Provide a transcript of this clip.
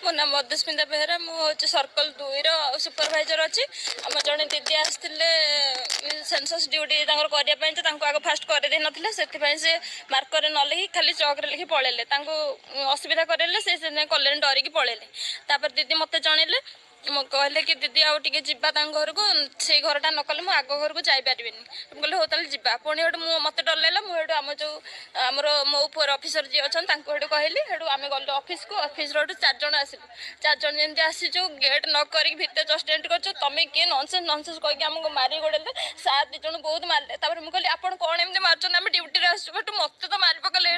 मो नाम मधुस्मिता बेहरा मुझे सर्कल 2 सुपरभाइजर अच्छी आम जड़े दीदी आसते सेंसस ड्यूटी आग फास्ट करदे ना से मार्कर न लिखी खाली चौक लिखि पलैले असुविधा करेले से कले डरिकी पलैले दीदी मत जनइले कहले कि दीदी आउ टे जा घर को से घरटा न कले आग घर को जापर कहले हो ताले जा पुणी मत डर लगा मुझे आम जो आमर मो पुअर अफिसर जी अच्छा कहली आम गलु ऑफिस को ऑफिस 4 जन आसिलु 4 जन जमी आसीचु गेट न करी भितर जस्ट एंट्री कर तुम किए ननसेंस कहीकि आमको मारी गोड़े सार 2 जन बहुत मारे मुझे कहली आप कौन एमती मार्च आम ड्यूटी आसू मत तो मारि पकड़े